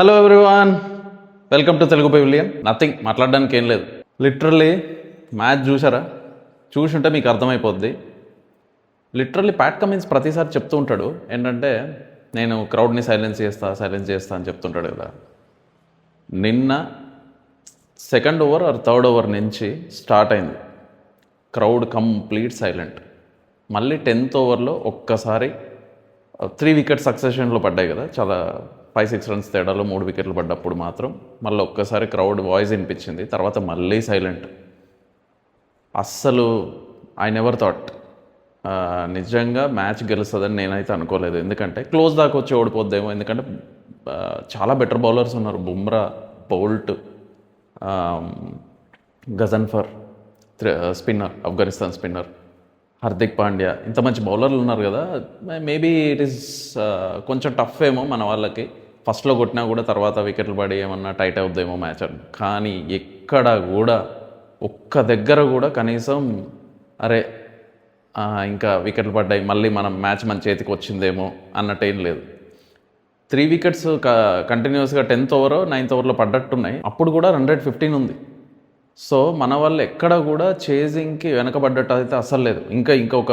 Hello everyone, welcome to Telugu pavilion. Nothing మాట్లాడడానికి ఏం లేదు. లిటరల్లీ మ్యాచ్ చూసారా? చూసుంటే మీకు అర్థమైపోద్ది. లిటరల్లీ ప్యాట్ కమిన్స్ ప్రతిసారి చెప్తూ ఉంటాడు ఏంటంటే, నేను క్రౌడ్ని సైలెన్స్ చేస్తా అని చెప్తుంటాడు కదా. నిన్న second over or third over నుంచి స్టార్ట్ అయింది, క్రౌడ్ కంప్లీట్ సైలెంట్. మళ్ళీ 10th ఓవర్లో ఒక్కసారి 3 వికెట్స్ సక్సెషన్లో పడ్డాయి కదా, చాలా 5-6 రన్స్ తేడాలో 3 వికెట్లు పడ్డప్పుడు మాత్రం మళ్ళీ ఒక్కసారి క్రౌడ్ వాయిస్ వినిపించింది. తర్వాత మళ్ళీ సైలెంట్. అస్సలు ఐ నెవర్ థాట్ నిజంగా మ్యాచ్ గెలుస్తుందని నేనైతే అనుకోలేదు. ఎందుకంటే క్లోజ్ దాకా వచ్చి ఓడిపోద్దేమో, ఎందుకంటే చాలా బెటర్ బౌలర్స్ ఉన్నారు. Bumrah, Boult, Ghazanfar spinner, Afghanistan spinner, Hardik Pandya, ఇంత మంచి బౌలర్లు ఉన్నారు కదా. మేబీ ఇట్ ఈస్ కొంచెం టఫ్ ఏమో మన వాళ్ళకి. ఫస్ట్లో కొట్టినా కూడా తర్వాత వికెట్లు పడి ఏమన్నా టైట్ అవుద్దేమో మ్యాచ్ అని. కానీ ఎక్కడ కూడా ఒక్క దగ్గర కూడా కనీసం అరే ఇంకా వికెట్లు పడ్డాయి, మళ్ళీ మనం మ్యాచ్ మన చేతికి వచ్చిందేమో అన్నట్టు ఏం లేదు. 3 వికెట్స్ కంటిన్యూస్గా 10th ఓవర్ 9th ఓవర్లో పడ్డట్టున్నాయి. అప్పుడు కూడా 115 ఉంది. సో మన వాళ్ళు ఎక్కడ కూడా చేజింగ్కి వెనకబడ్డట్టు అయితే అస్సలు లేదు. ఇంకొక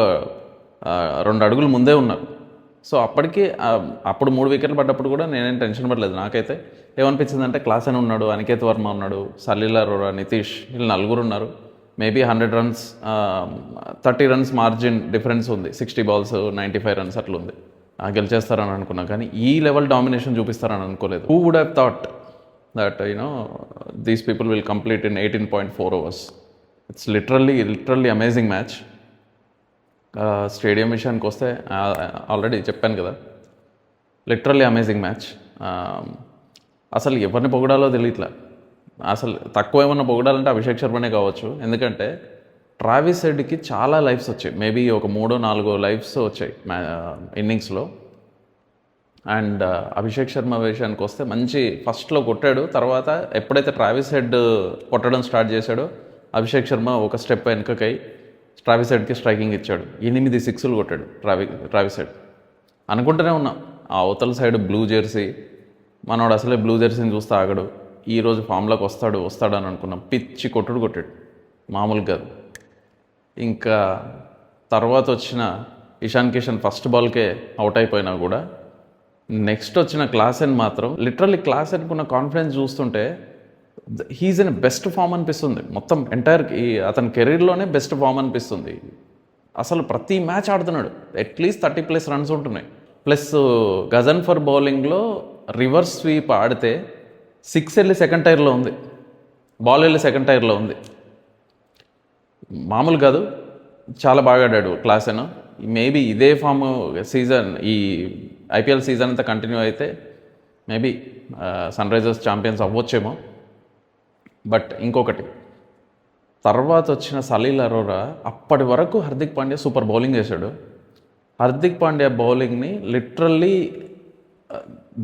2 అడుగులు ముందే ఉన్నారు. సో అప్పుడు 3 వికెట్లు పడ్డప్పుడు కూడా నేనేం టెన్షన్ పడలేదు. నాకైతే ఏమనిపించిందంటే, క్లాస్ అని ఉన్నాడు, అనికేత్ వర్మ ఉన్నాడు, సలీల్ అరోరా, నితీష్, వీళ్ళు 4 ఉన్నారు. Maybe 100 runs 30 runs margin difference ఉంది. 60 balls 95 రన్స్ అట్లా ఉంది. గెలిచేస్తారని అనుకున్నా, కానీ ఈ లెవెల్ డామినేషన్ చూపిస్తారని అనుకోలేదు. Who would have thought that these people will complete in 18.4 hours. It's literally amazing match. Stadium విషయానికి వస్తే ఆల్రెడీ చెప్పాను కదా, లిటరల్లీ అమేజింగ్ మ్యాచ్. అసలు ఎవరిని పొగడాలో తెలియట్లా. అసలు తక్కువ ఏమన్నా పొగడాలంటే అభిషేక్ శర్మనే కావచ్చు. ఎందుకంటే ట్రావిస్ హెడ్కి చాలా లైఫ్స్ వచ్చాయి. మేబీ ఒక 3-4 లైఫ్స్ వచ్చాయి ఇన్నింగ్స్లో. అండ్ అభిషేక్ శర్మ విషయానికి వస్తే మంచి ఫస్ట్లో కొట్టాడు. తర్వాత ఎప్పుడైతే ట్రావిస్ హెడ్ కొట్టడం స్టార్ట్ చేశాడో, అభిషేక్ శర్మ ఒక స్టెప్ వెనుకకై ట్రావిస్ హెడ్కి స్ట్రైకింగ్ ఇచ్చాడు. 8 సిక్స్లు కొట్టాడు ట్రావిస్ హెడ్. అనుకుంటూనే ఉన్నాం, ఆ అవతల సైడ్ బ్లూ జెర్సీ మనోడు అసలే బ్లూ జెర్సీని చూస్తే ఆగడు, ఈరోజు ఫామ్లోకి వస్తాడు అని అనుకున్నాం. పిచ్చి కొట్టాడు, మామూలుగా కాదు. ఇంకా తర్వాత వచ్చిన ఇషాన్ కిషన్ ఫస్ట్ బాల్కే అవుట్ అయిపోయినా కూడా నెక్స్ట్ వచ్చిన క్లాసెన్ మాత్రం లిటరల్లీ క్లాసెన్కున్న కాన్ఫిడెన్స్ చూస్తుంటే హీఈస్ ఇన్ బెస్ట్ ఫామ్ అనిపిస్తుంది. మొత్తం ఎంటైర్ అతని కెరీర్లోనే బెస్ట్ ఫామ్ అనిపిస్తుంది. అసలు ప్రతి మ్యాచ్ ఆడుతున్నాడు. అట్లీస్ట్ 30+ రన్స్ ఉంటున్నాయి. ప్లస్ గజన్ఫర్ బౌలింగ్లో రివర్స్ స్వీప్ ఆడితే 6 వెళ్ళి సెకండ్ టైర్లో ఉంది, బాల్ వెళ్ళి సెకండ్ టైర్లో ఉంది. మామూలు కాదు, చాలా బాగా ఆడాడు క్లాసెన్. మేబీ ఇదే ఫామ్ సీజన్, ఈ ఐపీఎల్ సీజన్ అంతా కంటిన్యూ అయితే మేబీ సన్ రైజర్స్ ఛాంపియన్స్ అవ్వచ్చేమో. బట్ ఇంకొకటి, తర్వాత వచ్చిన సలీల్ అరోరా, అప్పటి వరకు హార్దిక్ పాండ్యా సూపర్ బౌలింగ్ చేశాడు. హార్దిక్ పాండ్యా బౌలింగ్ని లిటరల్లీ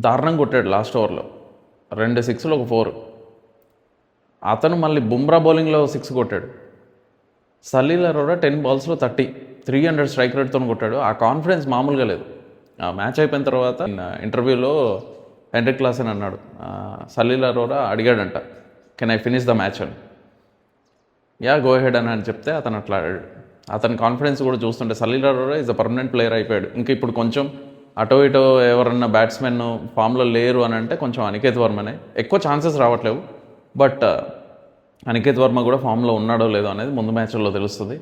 దారుణంగా కొట్టాడు. లాస్ట్ ఓవర్లో 2 సిక్స్లు ఒక 4. అతను మళ్ళీ బుమ్రా బౌలింగ్లో 6 కొట్టాడు. సలీల్ అరోరా 10 balls 30, 300 స్ట్రైక్ రేట్తో కొట్టాడు. ఆ కాన్ఫిడెన్స్ మామూలుగా లేదు. మ్యాచ్ అయిపోయిన తర్వాత ఇంటర్వ్యూలో హెన్రిక్ క్లాసెన్ అన్నాడు, సలీల్ అరోరా అడిగాడంట, can I finish the match అని. గో హెడ్ అని చెప్తే అతను అట్లా ఆడాడు. అతని కాన్ఫిడెన్స్ కూడా చూస్తుంటే Salil Arora is a permanent player అయిపోయాడు. ఇంకా ఇప్పుడు కొంచెం అటో ఇటో ఎవరన్నా బ్యాట్స్మెన్ ఫామ్లో లేరు అని అంటే కొంచెం అనికేత్ వర్మనే. ఎక్కువ ఛాన్సెస్ రావట్లేవు, బట్ అనికేత్ వర్మ కూడా ఫామ్లో ఉన్నాడో లేదో అనేది ముందు మ్యాచ్ల్లో తెలుస్తుంది.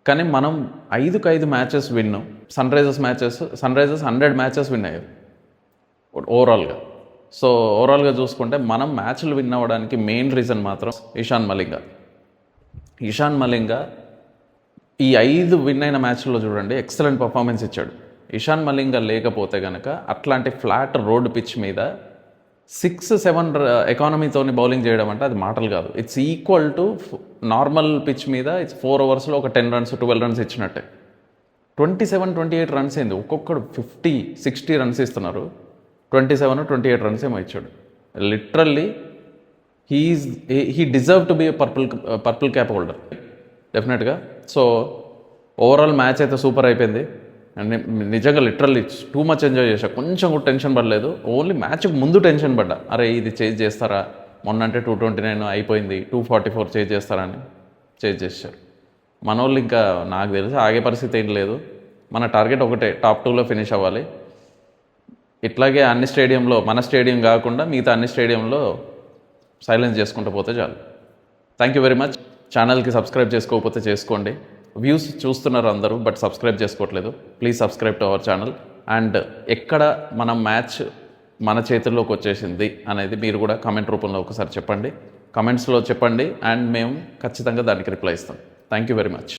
కానీ మనం 5 మ్యాచెస్ విన్నాం. సన్ రైజర్స్ 100 మ్యాచెస్ విన్ అయ్యారు ఓవరాల్గా. సో ఓవరాల్గా చూసుకుంటే మనం మ్యాచ్లు విన్ అవ్వడానికి మెయిన్ రీజన్ మాత్రం ఇషాన్ మలింగా ఈ 5 విన్ అయిన మ్యాచ్ల్లో చూడండి ఎక్సలెంట్ పర్ఫార్మెన్స్ ఇచ్చాడు. ఇషాన్ మలింగా లేకపోతే కనుక అట్లాంటి ఫ్లాట్ రోడ్ పిచ్ మీద 6-7 ఎకానమీతో బౌలింగ్ చేయడం అంటే అది మాటలు కాదు. It's equal to normal pitch మీద 4 ఓవర్స్లో ఒక 10 runs 12 runs ఇచ్చినట్టే. 27-28 రన్స్ అయింది. ఒక్కొక్కడు 50-60 రన్స్ ఇస్తున్నారు. 27-28 రన్స్ ఏమో ఇచ్చాడు. Literally he deserve to be purple cap holder డెఫినెట్గా. సో ఓవరాల్ మ్యాచ్ అయితే సూపర్ అయిపోయింది. అండ్ నిజంగా లిటరల్లీ టూ మచ్ ఎంజాయ్ చేశా. కొంచెం కూడా టెన్షన్ పడలేదు. ఓన్లీ మ్యాచ్కి ముందు టెన్షన్ పడ్డా, అరే ఇది చేంజ్ చేస్తారా, మొన్న అంటే 229 అయిపోయింది, 244 చేంజ్ చేస్తారని. చేంజ్ చేశారు మన వాళ్ళు. ఇంకా నాకు తెలిసి ఆగే పరిస్థితి ఏం లేదు. మన టార్గెట్ ఒకటే, టాప్ 2లో ఫినిష్ అవ్వాలి. ఇట్లాగే అన్ని స్టేడియంలో, మన స్టేడియం కాకుండా మిగతా అన్ని స్టేడియంలో సైలెన్స్ చేసుకుంటూ పోతే చాలు. Thank you very much. ఛానల్కి సబ్స్క్రైబ్ చేసుకోకపోతే చేసుకోండి. వ్యూస్ చూస్తున్నారు అందరూ, బట్ సబ్స్క్రైబ్ చేసుకోవట్లేదు. Please subscribe to our channel. And ఎక్కడ మన మ్యాచ్ మన చేతుల్లోకి వచ్చేసింది అనేది మీరు కూడా కామెంట్ రూపంలో ఒకసారి చెప్పండి. కమెంట్స్లో చెప్పండి అండ్ మేము ఖచ్చితంగా దానికి రిప్లై ఇస్తాం. Thank you very much.